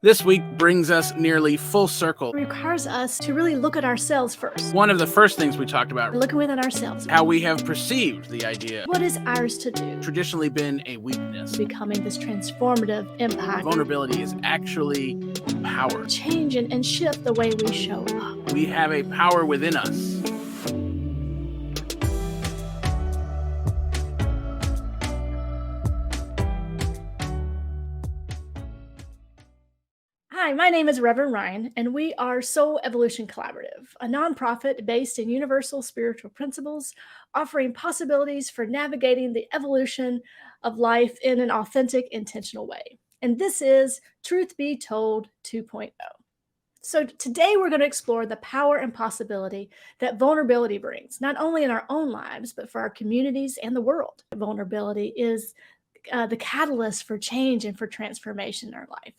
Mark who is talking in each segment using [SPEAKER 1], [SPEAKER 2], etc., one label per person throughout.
[SPEAKER 1] This week brings us nearly full circle.
[SPEAKER 2] It requires us to really look at ourselves first.
[SPEAKER 1] One of the first things we talked about,
[SPEAKER 2] Looking within ourselves.
[SPEAKER 1] how we have perceived the idea,
[SPEAKER 2] What is ours to do?
[SPEAKER 1] traditionally been a weakness.
[SPEAKER 2] Becoming this transformative impact.
[SPEAKER 1] Vulnerability is actually power.
[SPEAKER 2] Change and shift the way we show up.
[SPEAKER 1] We have a power within us.
[SPEAKER 2] Hi, my name is Reverend Ryan, and we are Soul Evolution Collaborative, a nonprofit based in universal spiritual principles, offering possibilities for navigating the evolution of life in an authentic, intentional way. And this is Truth Be Told 2.0. So, today we're going to explore the power and possibility that vulnerability brings, not only in our own lives, but for our communities and the world. Vulnerability is the catalyst for change and for transformation in our life.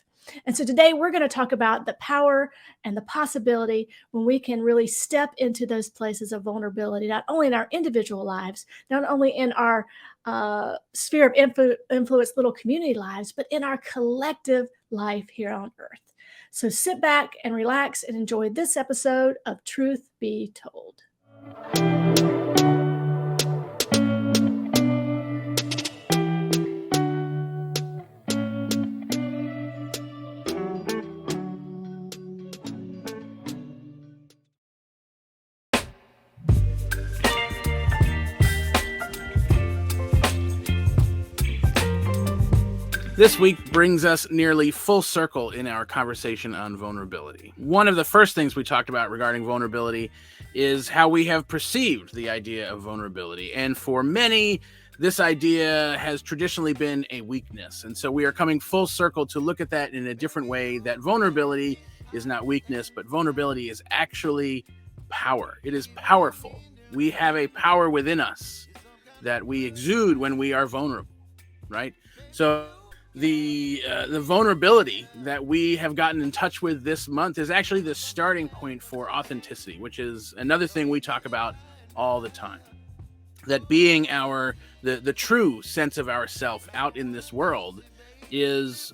[SPEAKER 2] And so today we're going to talk about the power and the possibility when we can really step into those places of vulnerability, not only in our individual lives, not only in our sphere of influence, little community lives, but in our collective life here on earth. So sit back and relax and enjoy this episode of Truth Be Told.
[SPEAKER 1] This week brings us nearly full circle in our conversation on vulnerability. One of the first things we talked about regarding vulnerability is how we have perceived the idea of vulnerability. And for many, this idea has traditionally been a weakness. And so we are coming full circle to look at that in a different way, that vulnerability is not weakness, but vulnerability is actually power. It is powerful. We have a power within us that we exude when we are vulnerable, right? So the vulnerability that we have gotten in touch with this month is actually the starting point for authenticity, which is another thing we talk about all the time. That being the true sense of ourself out in this world is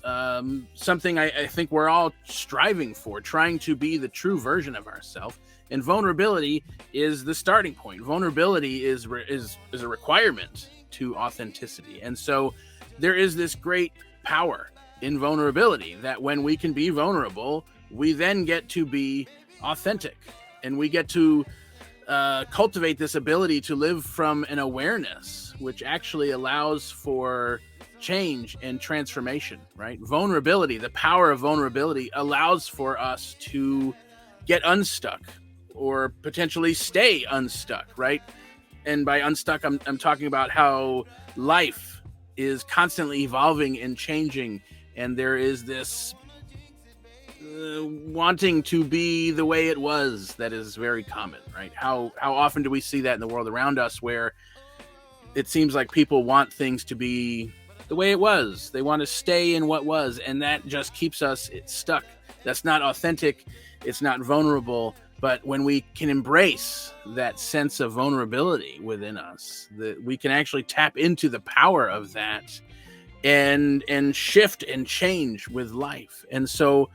[SPEAKER 1] something I think we're all striving for, trying to be the true version of ourselves. And vulnerability is the starting point. Vulnerability is a requirement to authenticity. And so there is this great power in vulnerability, that when we can be vulnerable, we then get to be authentic, and we get to cultivate this ability to live from an awareness, which actually allows for change and transformation, right? Vulnerability, the power of vulnerability, allows for us to get unstuck or potentially stay unstuck, right? And by unstuck, I'm talking about how life is constantly evolving and changing, and there is this wanting to be the way it was that is very common, right? How often do we see that in the world around us, where it seems like people want things to be the way it was. They want to stay in what was, and that just keeps us stuck. That's not authentic. It's not vulnerable. But when we can embrace that sense of vulnerability within us, that we can actually tap into the power of that and shift and change with life. And so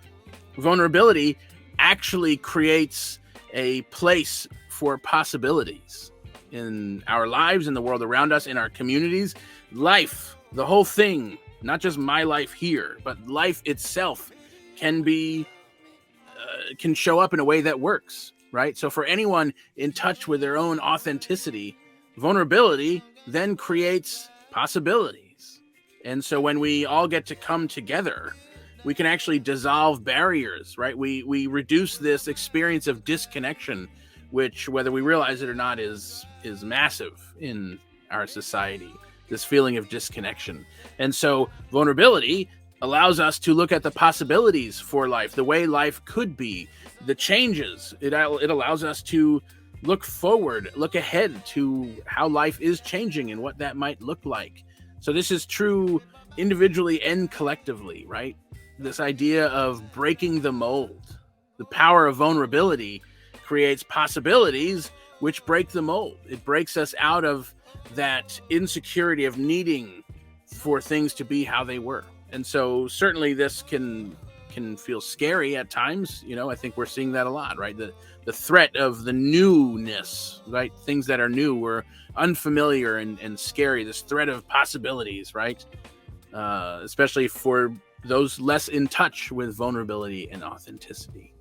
[SPEAKER 1] vulnerability actually creates a place for possibilities in our lives, in the world around us, in our communities. Life, the whole thing, not just my life here, but life itself can show up in a way that works, right? So for anyone in touch with their own authenticity, vulnerability then creates possibilities. And so when we all get to come together, we can actually dissolve barriers, right? We reduce this experience of disconnection, which, whether we realize it or not, is massive in our society, this feeling of disconnection. And so vulnerability allows us to look at the possibilities for life, the way life could be, the changes. It allows us to look forward, look ahead to how life is changing and what that might look like. So this is true individually and collectively, right? This idea of breaking the mold. The power of vulnerability creates possibilities which break the mold. It breaks us out of that insecurity of needing for things to be how they were. And so certainly this can can feel scary at times. I think we're seeing that a lot, right? The threat of the newness, right? Things that are new were unfamiliar and scary. This threat of possibilities, right? Especially for those less in touch with vulnerability and authenticity.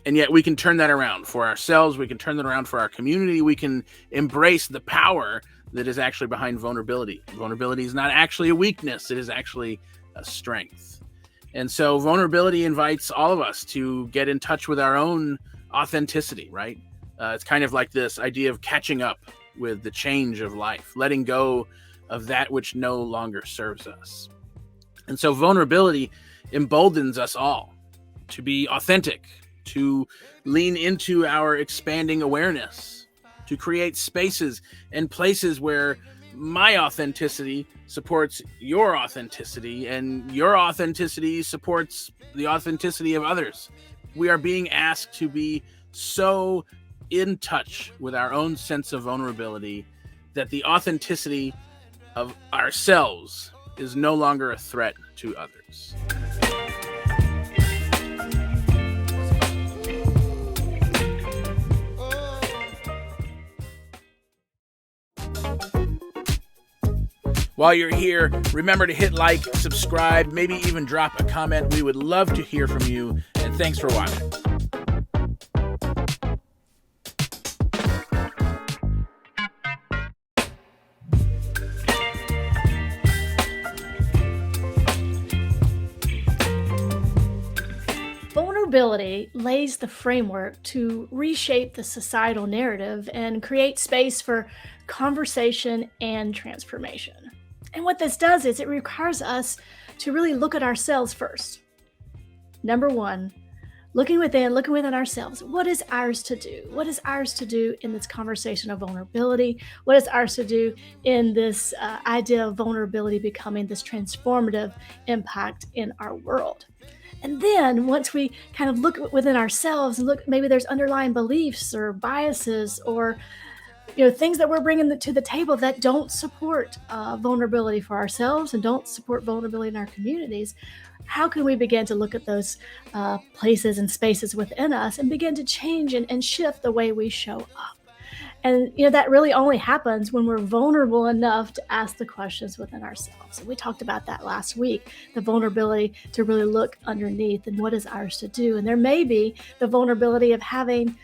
[SPEAKER 1] And yet we can turn that around for ourselves. We can turn that around for our community. We can embrace the power that is actually behind vulnerability. Vulnerability is not actually a weakness. It is actually a strength. And so vulnerability invites all of us to get in touch with our own authenticity, right? It's kind of like this idea of catching up with the change of life, letting go of that which no longer serves us. And so vulnerability emboldens us all to be authentic, to lean into our expanding awareness, to create spaces and places where my authenticity supports your authenticity and your authenticity supports the authenticity of others. We are being asked to be so in touch with our own sense of vulnerability that the authenticity of ourselves is no longer a threat to others. While you're here, remember to hit like, subscribe, maybe even drop a comment. We would love to hear from you, and thanks for watching.
[SPEAKER 2] Vulnerability lays the framework to reshape the societal narrative and create space for conversation and transformation. And what this does is it requires us to really look at ourselves first. Number one, looking within ourselves. What is ours to do? What is ours to do in this conversation of vulnerability? What is ours to do in this idea of vulnerability becoming this transformative impact in our world? And then once we kind of look within ourselves and look, maybe there's underlying beliefs or biases or things that we're bringing to the table that don't support vulnerability for ourselves and don't support vulnerability in our communities. How can we begin to look at those places and spaces within us and begin to change and shift the way we show up? And that really only happens when we're vulnerable enough to ask the questions within ourselves. And we talked about that last week, the vulnerability to really look underneath and what is ours to do. And there may be the vulnerability of having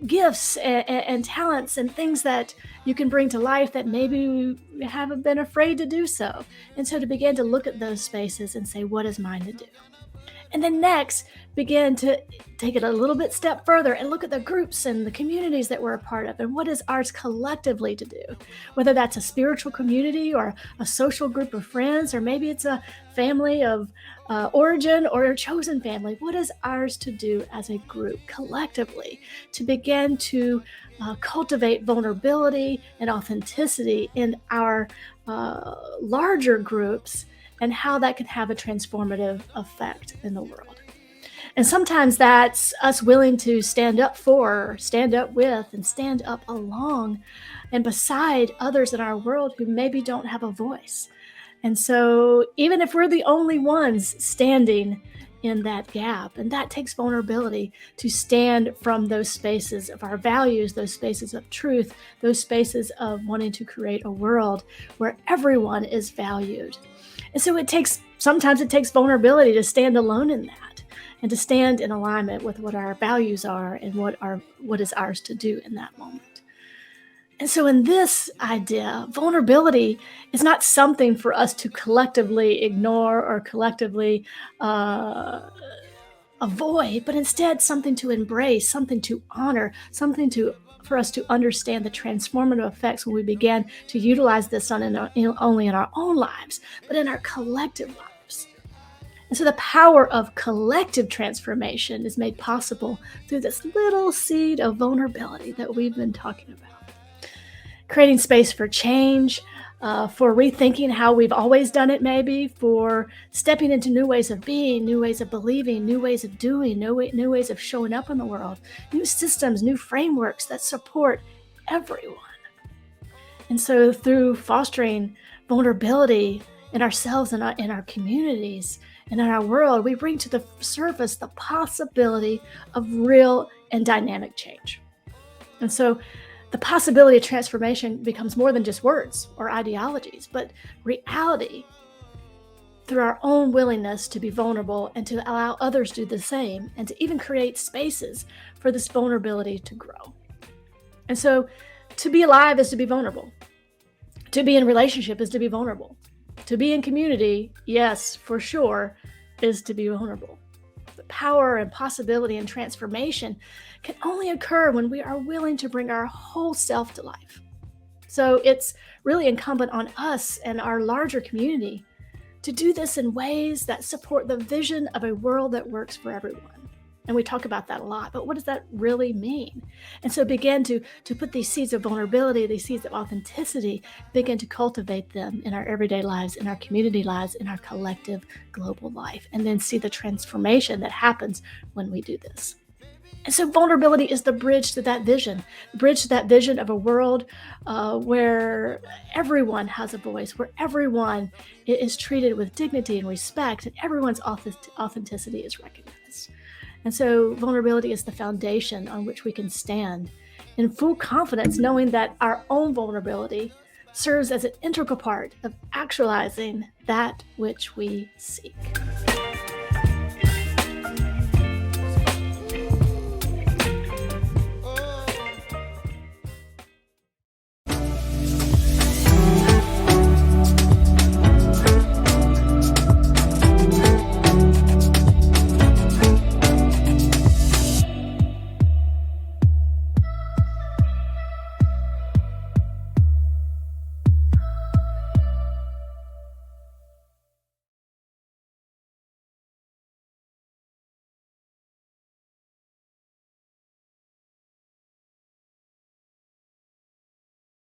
[SPEAKER 2] gifts and talents and things that you can bring to life that maybe we haven't been afraid to do so. And so to begin to look at those spaces and say, what is mine to do? And then next, begin to take it a little bit step further and look at the groups and the communities that we're a part of and what is ours collectively to do, whether that's a spiritual community or a social group of friends, or maybe it's a family of origin or a chosen family. What is ours to do as a group collectively to begin to cultivate vulnerability and authenticity in our larger groups, and how that can have a transformative effect in the world. And sometimes that's us willing to stand up for, stand up with, and stand up along and beside others in our world who maybe don't have a voice. And so even if we're the only ones standing in that gap, and that takes vulnerability to stand from those spaces of our values, those spaces of truth, those spaces of wanting to create a world where everyone is valued. And so sometimes it takes vulnerability to stand alone in that and to stand in alignment with what our values are and what is ours to do in that moment. And so in this idea, vulnerability is not something for us to collectively ignore or collectively avoid, but instead something to embrace, something to honor, something for us to understand the transformative effects when we begin to utilize this not only in our own lives, but in our collective lives. And so the power of collective transformation is made possible through this little seed of vulnerability that we've been talking about. Creating space for change, for rethinking how we've always done it maybe, for stepping into new ways of being, new ways of believing, new ways of doing, new ways of showing up in the world, new systems, new frameworks that support everyone. And so through fostering vulnerability in ourselves and in our communities, And in our world, we bring to the surface the possibility of real and dynamic change. And so the possibility of transformation becomes more than just words or ideologies, but reality through our own willingness to be vulnerable and to allow others to do the same, and to even create spaces for this vulnerability to grow. And so to be alive is to be vulnerable. To be in relationship is to be vulnerable. To be in community, yes, for sure, is to be vulnerable. The power and possibility and transformation can only occur when we are willing to bring our whole self to life. So it's really incumbent on us and our larger community to do this in ways that support the vision of a world that works for everyone. And we talk about that a lot, but what does that really mean? And so begin to put these seeds of vulnerability, these seeds of authenticity, begin to cultivate them in our everyday lives, in our community lives, in our collective global life, and then see the transformation that happens when we do this. And so vulnerability is the bridge to that vision, the bridge to that vision of a world where everyone has a voice, where everyone is treated with dignity and respect, and everyone's authenticity is recognized. And so vulnerability is the foundation on which we can stand in full confidence, knowing that our own vulnerability serves as an integral part of actualizing that which we seek.